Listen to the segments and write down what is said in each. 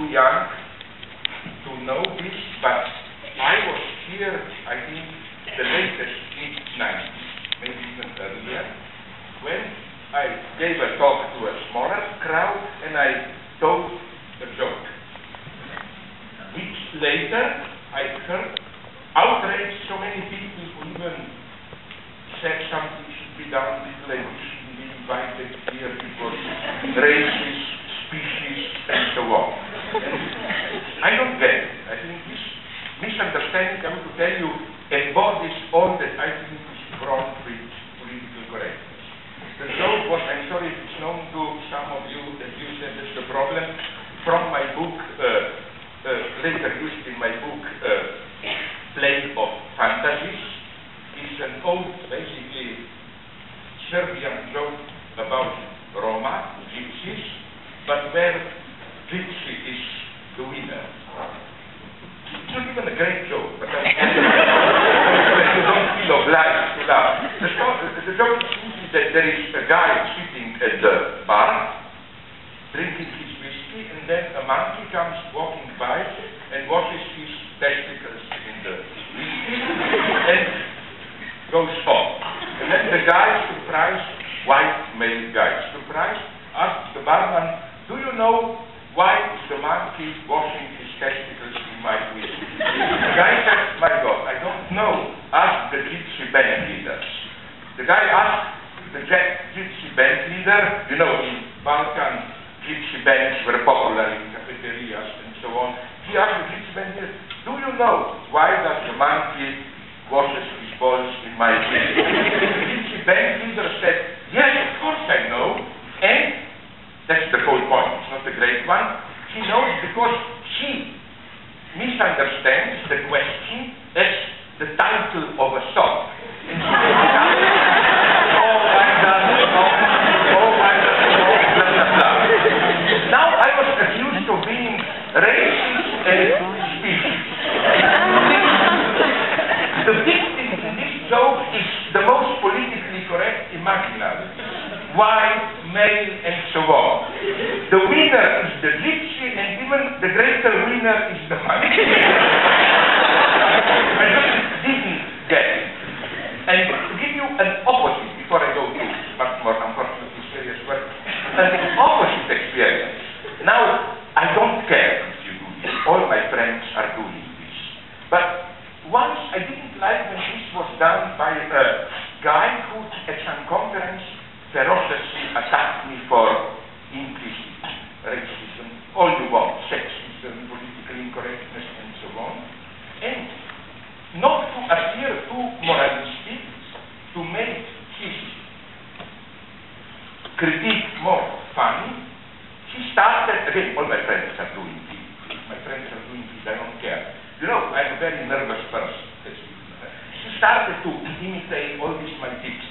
too young to know this, but I was here, I think, the latest mid-90s, maybe even earlier, when I gave a talk to a smaller crowd and I told a joke. Weeks later, I heard outrage. So many people who even said something should be done, little and we shouldn't be invited here because races, species, and so on. And I don't get it. I think this misunderstanding, I want to tell you, embodies all that I think is wrong with political correctness. The joke was, I'm sorry if it's known to some of you, that you said that's the problem, from my book, later used in my book, Play of Fantasies, is an old, basically, Serbian joke about Roma, gypsies, but where gypsy is the winner. It's not even a great joke, but you don't feel obliged to laugh. The joke is that there is a guy sitting at the bar, drinking his whiskey, and then a monkey comes walking by and washes his testicles in the whiskey and goes off. And then the guy, surprised, white male guy, surprised, asks the barman, do you know why is the monkey washing his testicles in my whiskey? The guy says, my God, I don't know. Ask the gypsy band leaders. The guy asked the gypsy band leader, you know, in Balkan, gypsy bands were popular in cafeterias and so on. He asked the gypsy band leader, do you know why does the monkey washes his balls in my whiskey? The gypsy band leader said, yes, of course I know. And that's the whole point. It's not a great one. He knows because he misunderstands the question as the title of a song. And he says, oh my God, oh my God, blah, blah, blah. Now I was accused of being racist and species. The victim in this joke is the most politically correct imaginary. White, male, and so on. The winner is the gypsy, and even the greater winner is the monkey. I just didn't get it. And to give you an opposite, before I go to much more unfortunately serious work, an opposite experience. Now, I don't care if you do this. All my friends are doing this. But once I didn't like when this was done by a guy who, at some conference, ferociously attacked me for implicit racism, all you want, sexism, political incorrectness, and so on. And not to appear too moralistic, to make his critique more funny, he started, again, all my friends are doing this. My friends are doing this, I don't care. You know, I'm a very nervous person. He started to imitate all these my tips.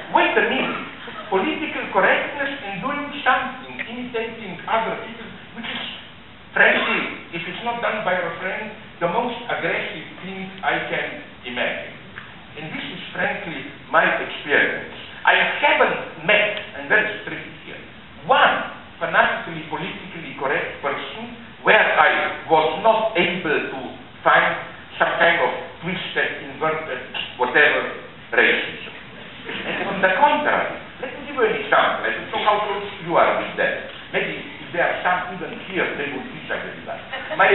Wait a minute. Political correctness and doing something, imitating other people, which is, frankly, if it's not done by a friend, the most aggressive thing I can imagine. And this is, frankly, my experience. I haven't met, and very strict here, one fanatically politically correct person where I was not able to find some kind of twisted, inverted, whatever racism. And on the contrary, let me give you an example. I don't know how close you are with that. Maybe if there are some even here, they would disagree with that. My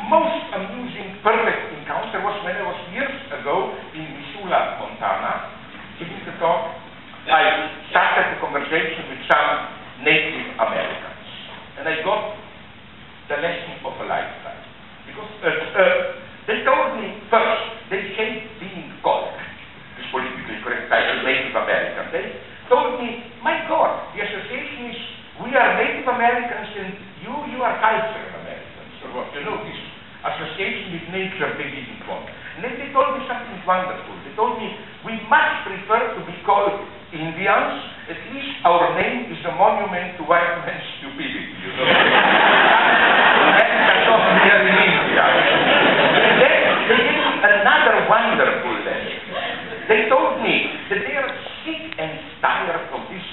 most amusing, perfect encounter was when I was years ago in Missoula, Montana, giving the talk. I started a conversation with some Native Americans. And I got the lesson of a lifetime. Because they told me first, they hate being called, this politically correct title, Native American. They told me, my God, the association is, we are Native Americans and you are cultural Americans. So what, you know, this association with nature they didn't want. And then they told me something wonderful. They told me, we much prefer to be called Indians, at least our name is a monument to white man's stupidity, you know. That's not here in India. And then they gave me another wonderful lesson. They told me that they are sick and tired of this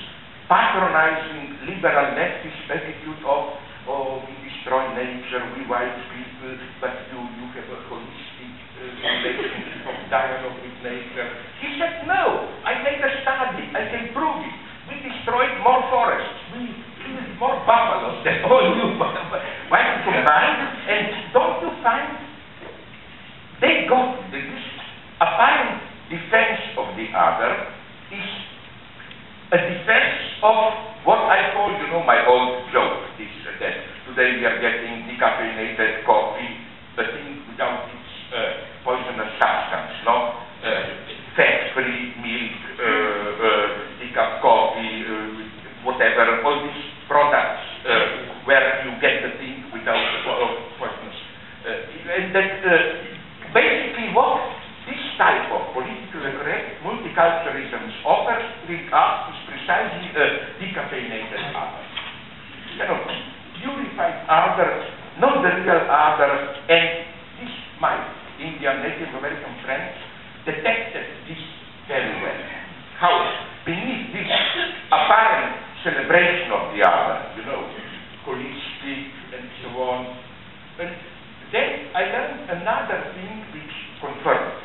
patronizing liberal leftist attitude of oh, we destroy nature, we white people, but you have a holistic relationship of dialogue with nature. He said, no, I made a study, I can prove it. We destroyed more forests, we killed more buffaloes than all you white combined, and don't you find they got this apparent defense of the other is a defense of what I call, you know, my old joke is that today we are getting decaffeinated coffee, a thing without its poisonous substance, no? Fat-free milk, decaf coffee, whatever, all these products where you get the thing without poisonous. And that basically what this type of politically correct multiculturalism offers with us is precisely a decaffeinated other. You know, purified other, not the real other, and this, my Indian Native American friends detected this very well. How beneath this apparent celebration of the other, you know, holistic and so on. And then I learned another thing which confirmed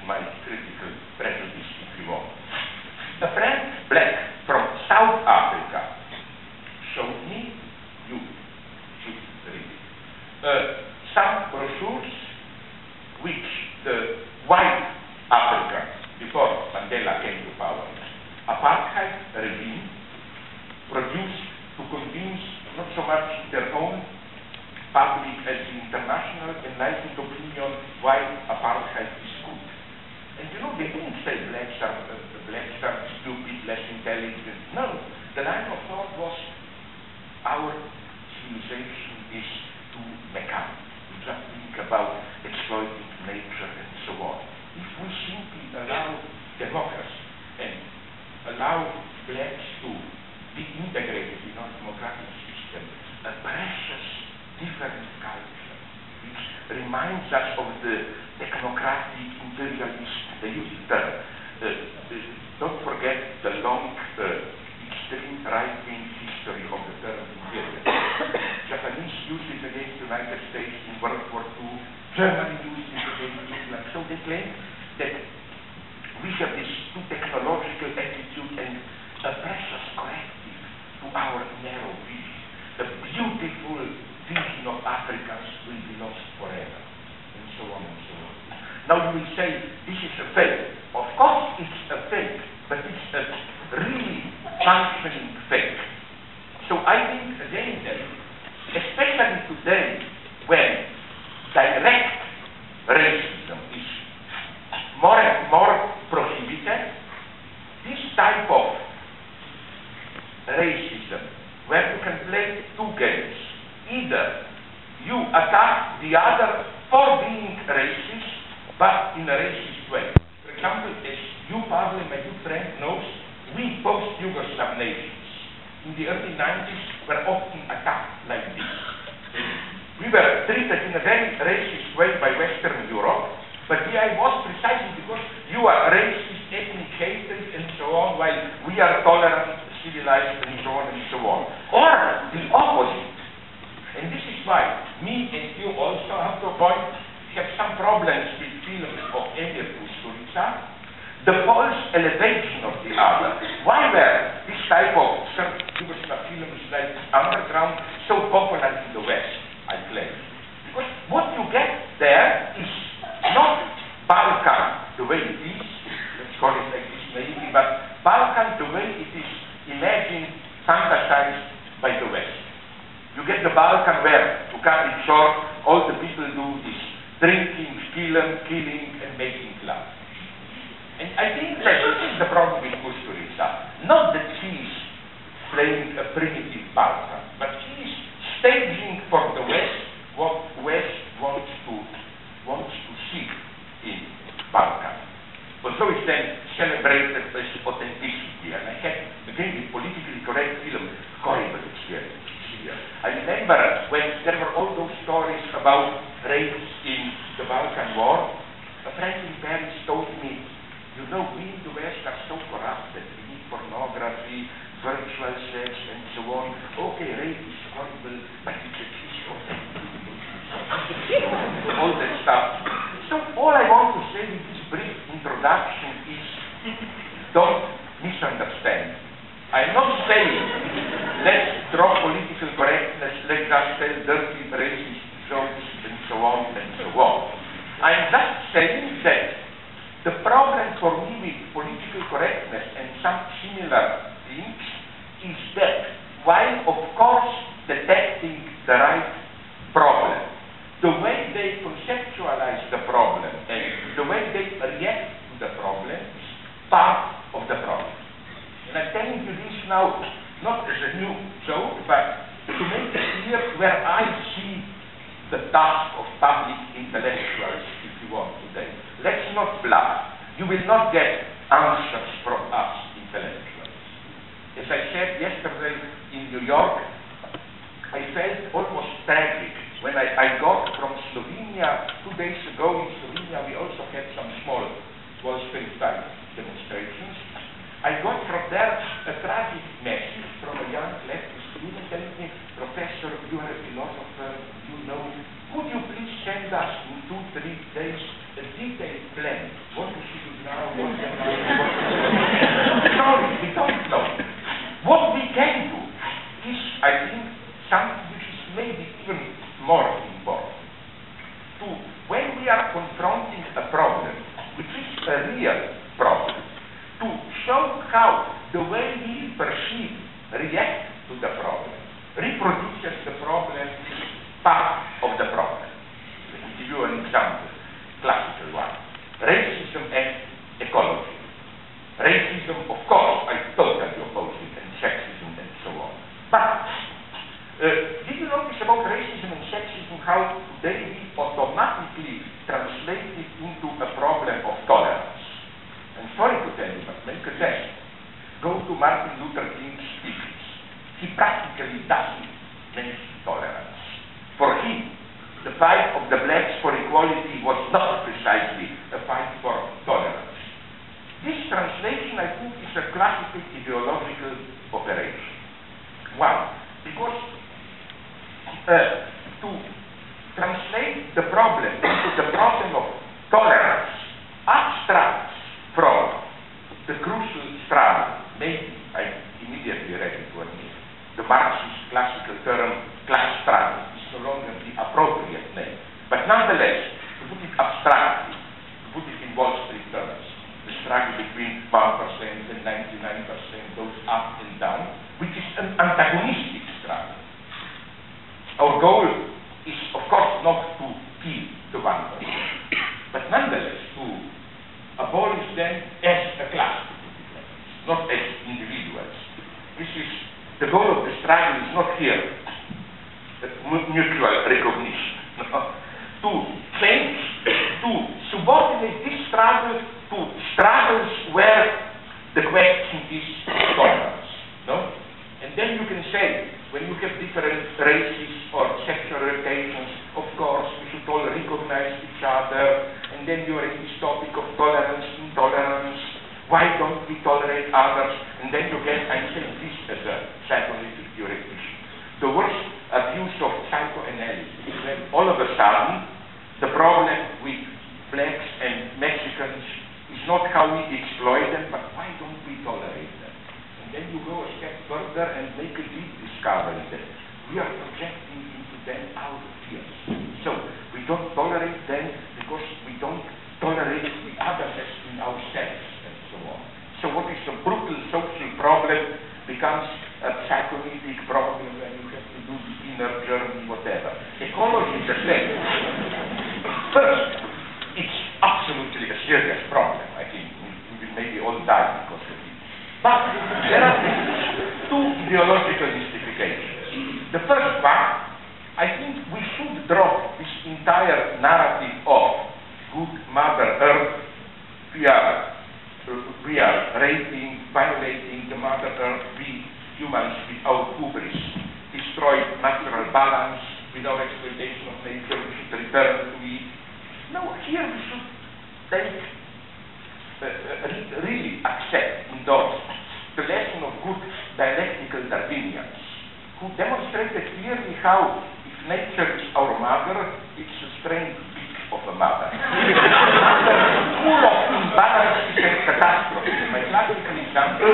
my critical prejudice, if you want. A friend, black, from South Africa, showed me, you should read it, some brochures which the white Africans, before Mandela came to power, apartheid regime produced to convince not so much their own public as the international enlightened opinion why apartheid is good. And you know, they didn't say blacks are stupid, less intelligent. No, the line of thought was our civilization is too mechanical. We just think about exploiting nature and so on. If we simply allow democracy and allow blacks to be integrated in our democratic system, a precious different culture, which reminds us of the technocratic imperialist, they use the term. Don't forget the long, extreme right-wing history of the term imperialist. Japanese used it against the United States in World War II. Germany used it against England. So they claim that we have this too technological attitude and a precious corrective to our narrow vision. The beautiful vision of Africans will be lost forever, and so on and so on. Now you will say, this is a fake. Of course it's a fake, but it's a really functioning fake. So I think again that, especially today, when direct racism is more and more prohibited, this type of racism, where you can play two games, either you attack the other for being racist, but in a racist way. For example, as you probably, my good friend, knows, we post-Yugoslav nations in the early 90s were often attacked like this. We were treated in a very racist way by Western Europe, but the idea was precisely because you are racist, ethnic hatred, and so on, while we are tolerant, civilized, and so on and so on. Or the opposite. And this is why me and you also have to point, have some problems with films of Emir Kusturica, the false elevation of the other. Why were this type of Yugoslav films like Underground so popular in the West, I claim? Because what you get there is not Balkan the way it is, let's call it like this naively, but Balkan the way it is imagined, fantasized by the West. You get the Balkan where, to cut it short, all the people do is drinking, killing, and making love. And I think that this is the problem with Kusturica. Not that she is playing a primitive Balkan, but she is staging for the West what West wants to see in Balkan. Although it's then celebrated as authenticity, and I had, again, with politically correct film, horrible experiences here. I remember when there were all those stories about rapes in the Balkan War, a friend in Paris told me, you know, we in the West are so corrupted. We need pornography, virtual sex, and so on. Okay, rape is horrible, but we drop political correctness, let's just tell dirty, racist jokes, and so on and so on. I'm just saying that the problem for me with political correctness and some similar things is that while, of course, detecting the right problem, the way they conceptualize the problem and the way they react to the problem is part of the problem. And I'm telling you this now, not as a new joke, but to make it clear where I see the task of public intellectuals, if you want, today. Let's not bluff. You will not get answers from us intellectuals. As I said yesterday in New York, I felt almost tragic when I got from Slovenia 2 days ago. In Slovenia we also had some small Wall Street type demonstrations. I got from there a tragic message from a young leftist student telling me, Professor, you are a philosopher, you know, could you please send us in 2-3 days a detailed plan? What we should do now, what we can do. Sorry, we don't know. What we can do is, I think, something which is maybe even more important. When we are confronting a problem, which is a real problem, to show how the way we perceive, react to the problem, reproduces the problem, part of the problem. Let me give you an example, classical one. Racism and ecology. Racism, of course, I totally oppose it, and sexism and so on. But, did you notice about racism and sexism how they automatically translate it into a problem of tolerance? I'm sorry to tell you, but make a test. Go to Martin Luther King's speeches. He practically doesn't mention tolerance. For him, the fight of the blacks for equality was not precisely a fight for tolerance. This translation, I think, is a classical ideological operation. Why? Because to translate the problem into the problem of tolerance abstracts from the crucial struggle, maybe, I immediately ready to admit, the Marxist classical term class struggle is no longer the appropriate name. But nonetheless, to put it abstractly, to put it in Wall Street terms, the struggle between 1% and 99% goes up and down, which is an antagonistic struggle. Our goal is, of course, not to kill the 1%, but nonetheless to abolish them as a class, not as individuals. This is the goal of the struggle is not here mutual recognition. To change, to subordinate this struggle to struggles where the question is tolerance. No? And then you can say, when you have different races or sexual orientations, of course, we should all recognize each other, and then you are in this topic of tolerance, intolerance, why don't we tolerate others? And then you get, I'm saying this as a psychoanalytic theoretician, the worst abuse of psychoanalysis is when all of a sudden the problem with blacks and Mexicans is not how we exploit them, but why don't we tolerate them? And then you go a step further and make a deep discovery that we are projecting into them our fears. So we don't tolerate them because we don't tolerate the otherness in ourselves and so on. So what is a brutal social problem becomes a psychoanalytic problem when you have to do the inner journey, whatever. Ecology is the same. First, it's absolutely a serious problem. I think we will maybe all die because of it. But there are two ideological mystifications. The first one, I think we should drop this entire narrative of good Mother Earth. We are raping, violating the Mother Earth. We humans, with our hubris, destroy natural balance. Without exploitation of nature, we should return to it. No, here we should take, really accept, endorse the lesson of good dialectical Darwinians, who demonstrated clearly how, if nature is our mother, it's a strange bitch of a mother. Full of imbalances and catastrophes. My classical example,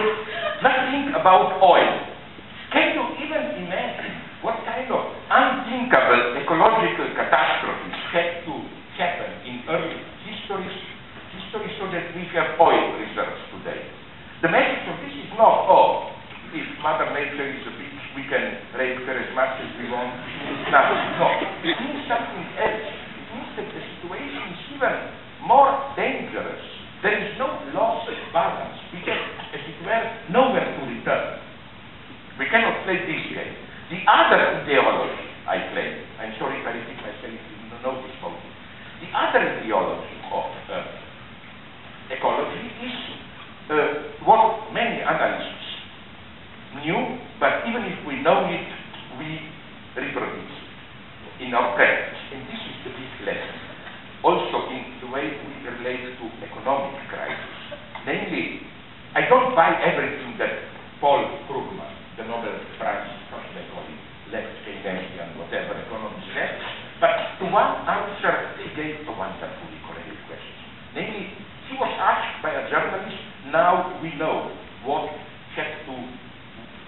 let's think about oil. Can you even imagine want nothing. No, it means something else. It means that the situation is even more dangerous. There is no loss of balance. We have, as it were, nowhere to return. We cannot play this game. The other ideology I claim, I'm sorry if I repeat myself, you don't know this moment. The other ideology of ecology is what many analysts knew, but even if we know it, we reproduce it in our practice. And this is the big lesson. Also in the way we relate to economic crisis. Namely, I don't buy everything that Paul Krugman, the Nobel Prize, they call it, left Keynesian, whatever economist said, but to one answer he gave a wonderfully correct question. Namely, he was asked by a journalist, now we know what had to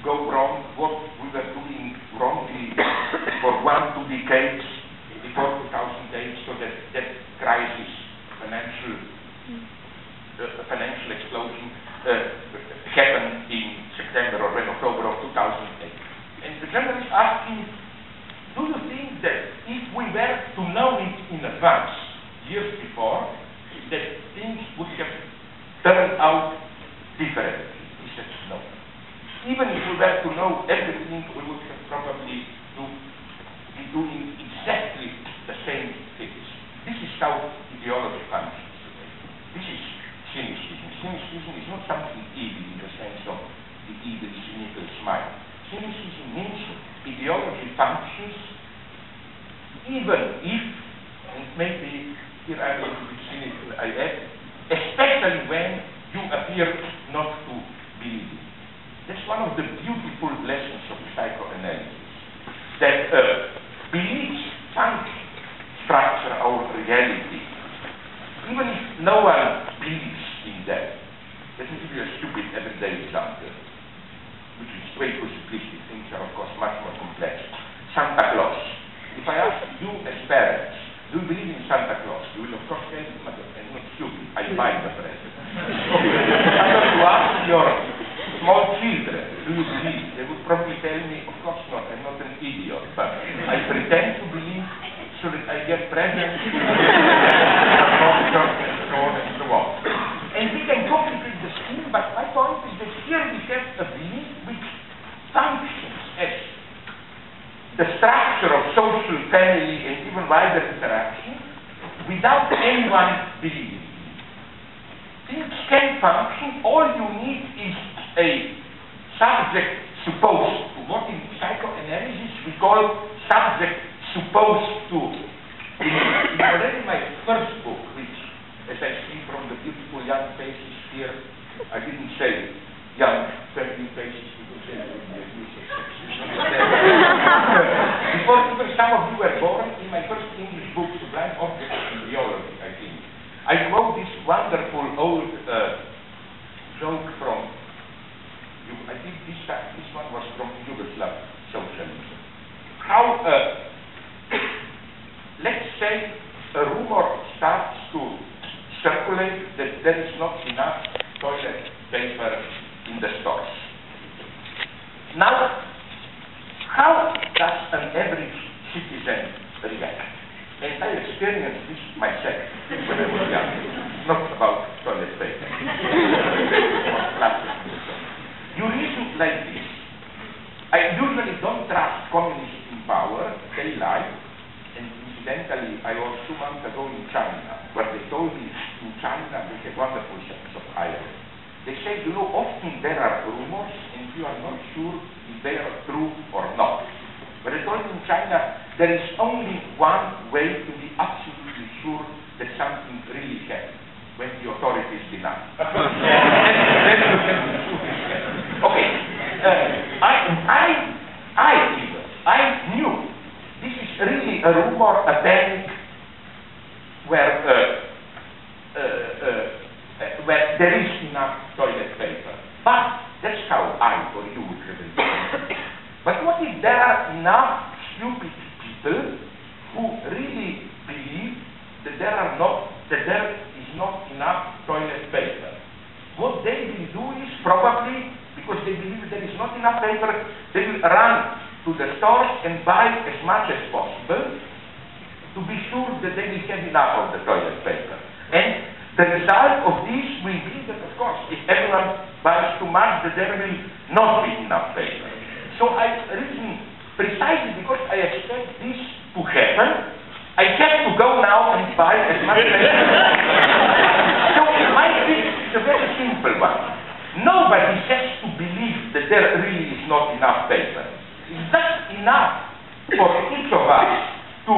go wrong, what we were doing wrongly for 1-2 decades before 2008, so that crisis, financial explosion, happened in September or in October of 2008. And the journalist asked him, do you think that if we were to know it in advance, years before, that things would have turned out differently? He said no. Even if we were to know everything, we would have probably be doing exactly the same things. This is how ideology functions today. This is cynicism. Cynicism is not something evil in the sense of the evil, cynical smile. Cynicism means ideology functions even if, and maybe here I'm a little bit cynical, I add, especially when you appear not to believe it. That's one of the beautiful lessons of psychoanalysis, that beliefs function, structure our reality, even if no one believes in them. Let me give you a stupid everyday example, which is way too simplistic. Things are, of course, much more complex. Santa Claus. If I ask you as parents, do you believe in Santa Claus? You will, of course, tell me, I'm not stupid, I buy the present. I have to ask your small children, do you believe? They would probably tell me, of course not, I'm not an idiot, but I pretend to believe so that I get presents, and so on and so on. And we can complicate the scheme, but my point is that here we have a belief which functions as the structure of social, family, and even wider interaction without anyone believing. Things can function, all you need is a subject supposed to, what in psychoanalysis we call subject supposed to. In already my first book, which, as I see from the beautiful young faces here, I didn't say young, feminine faces, because they would be abuse of sexism. Before even some of you were born, in my first English book, Sublime Objects in Biology, I think, I quote this wonderful old joke from, I think this one was from Yugoslav socialism. How, let's say, a rumor starts to circulate that there is not enough toilet paper in the stores. Now, how does an average citizen react? And I experienced this myself when I was young. Not about toilet paper. You reason like this. I usually don't trust communists in power. They lie. And incidentally, I was 2 months ago in China, where they told me in China they have wonderful sense of irony. They say, you know, often there are rumors and you are not sure if they are true or not. But they told me in China, there is only one way to be absolutely sure that something really happened, when the authorities deny. Okay, I knew this is really a rumor, a panic, where there is enough toilet paper. But that's how I or you would have it. But what if there are enough stupid people who really believe that there is not enough toilet paper? What they will do is probably, because they believe there is not enough paper, they will run to the stores and buy as much as possible to be sure that they will have enough of the toilet paper. And the result of this will be that, of course, if everyone buys too much, that there will not be enough paper. So I reason precisely because I expect this to happen, I have to go now and buy as much paper. So my thesis is a very simple one. Nobody has to believe that there really is not enough paper. It's just enough for each of us to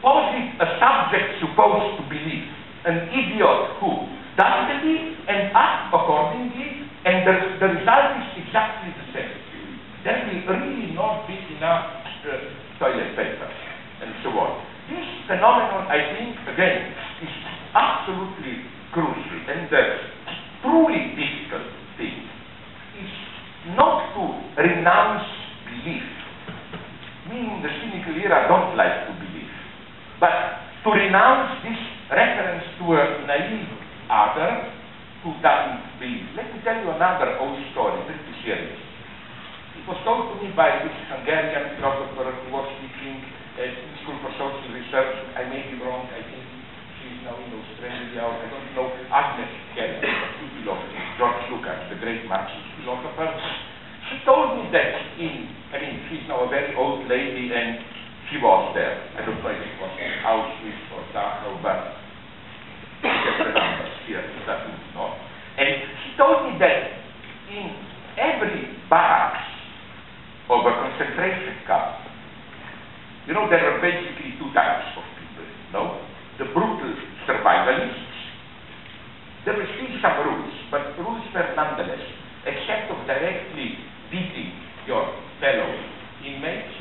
posit a subject supposed to believe, an idiot who does believe and act accordingly, and the result is exactly the same. There will really not be enough toilet paper, and so on. This phenomenon, I think, again, is absolutely crucial, and the truly difficult thing is not to renounce belief. We in the cynical era don't like to believe, but to renounce this reference to a naive other who doesn't believe. Let me tell you another old story, pretty serious. It was told to me by this Hungarian philosopher who was teaching at School for Social Research. I may be wrong, I think she's now in Australia, or I don't know, Agnes Kelly, two philosophers, George Lucas, the great Marxist philosopher. She told me that she's now a very old lady and she was there. I don't know if it was in Auschwitz or Dachau, but I get the numbers here, that is not. And she told me that in every barracks of a concentration camp, there were basically two types of people, the brutal survivalists. There were still some rules, but rules were nonetheless, except of directly beating your fellow inmates,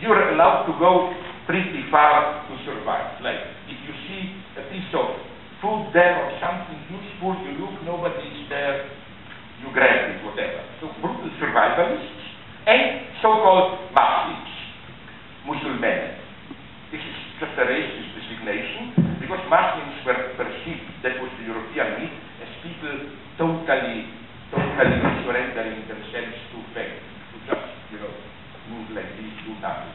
you are allowed to go pretty far to survive. Like, if you see a piece of food there or something useful, you look, nobody is there, you grab it, whatever. So, brutal survivalists and so-called Muslims, Musulmanes. This is just a racist designation, because Muslims were perceived, that was the European myth, as people totally surrendering themselves to fate, to just, move like this, do nothing.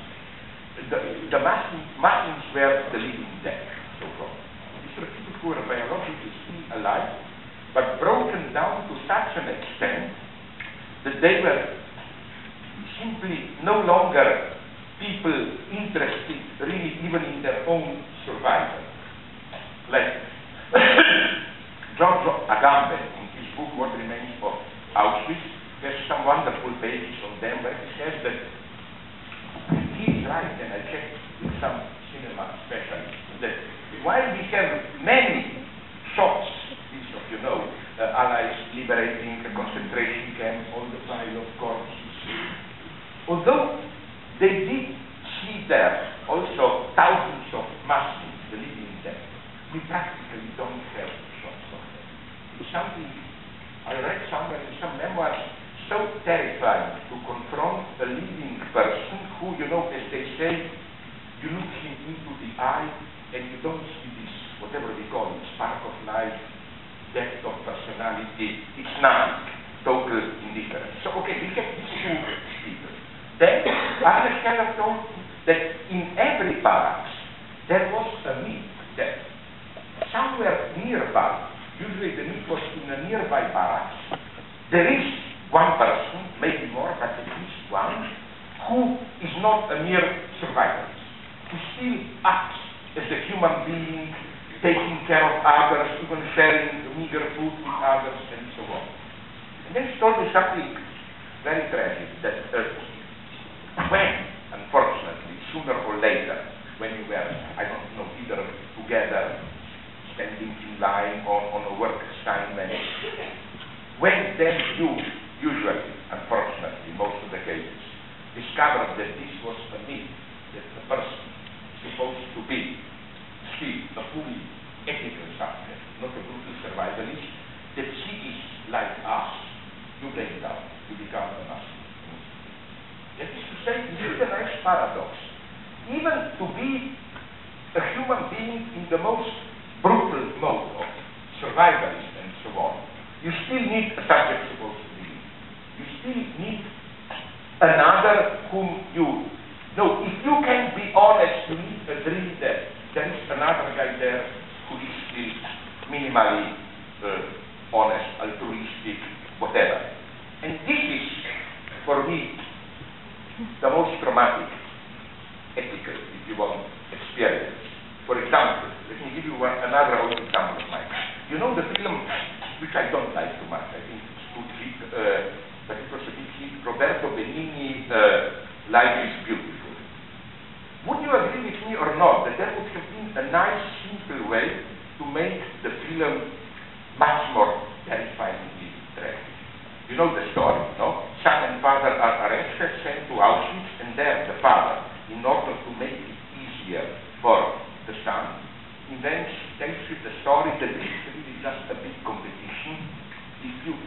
The Muslims were the living dead, so-called. These were people who were biologically still alive, but broken down to such an extent that they were simply no longer people interested really even in their own survival. Like Giorgio Agamben, in his book What Remains of Auschwitz, there's some wonderful pages on them where he says that he is right, and I checked with some cinema specialists, that while we have many shots, these of Allies liberating a concentration camp, all the pile of corpses, although they did see there also thousands of Muslims, the living dead, we practically don't have shots of them. It's something I read somewhere in some memoirs, so terrifying to confront a living person who, as they say, you look him into the eye and you don't see this, whatever we call it, spark of life, depth of personality. It's nothing, total indifference. So, okay, we have these two people. Then, Agnes Keller told me that in every barracks there was a myth that somewhere nearby, usually the myth was in a nearby barracks, there is one person, maybe more, but at least one, who is not a mere survivalist, who still acts as a human being, taking care of others, even sharing meager food with others, and so on. And then she told me something very tragic, that when, unfortunately, sooner or later, when you were, I don't know, either together, standing in line or on a work assignment, when then you, usually, unfortunately, most of the cases, discovered that this was a myth, that the person is supposed to be still a fully ethical subject, not a brutal survivalist, that she is like us, you break down, you become a Muslim. That is to say, this is a nice paradox. Even to be a human being in the most brutal mode of survivalist and so on, you still need a subject supposed to believe. You still need another whom you know. If you can be honest, you need a dream that there is another guy there who is still minimally honest, altruistic, whatever. And this is, for me, the most traumatic ethical, if you want, experience. For example, let me give you another old example of mine. You know the film, which I don't like too much, I think it's too cheap, but it was a big hit, Roberto Benigni, Life is Beautiful. Would you agree with me or not that there would have been a nice, simple way to make the film much more terrifyingly tragic? You know the story, no? Son and father are arrested, sent to Auschwitz, and there the father, in order to make it easier for the son, tells you the story that this is really just a big competition.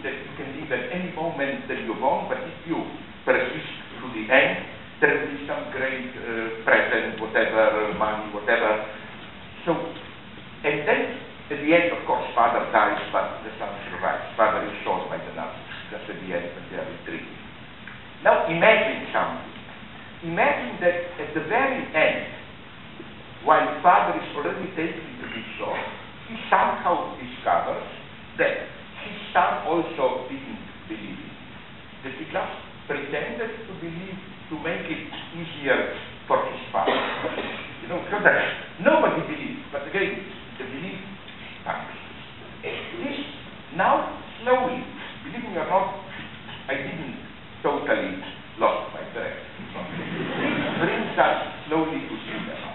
That you can leave at any moment that you want, but if you persist to the end, there will be some great present, whatever, money, whatever. So, and then at the end, of course, father dies, but the son survives. Father is shot by the Nazis, just at the end when they are retreating. Now imagine something. Imagine that at the very end, while father is already taken to be shot, he somehow discovers that his son also didn't believe it. That he just pretended to believe to make it easier for his father. You know, because nobody believes, but again, the belief vanishes. This now, slowly, believe me or not, I didn't totally lost my thread. This brings us slowly to see that.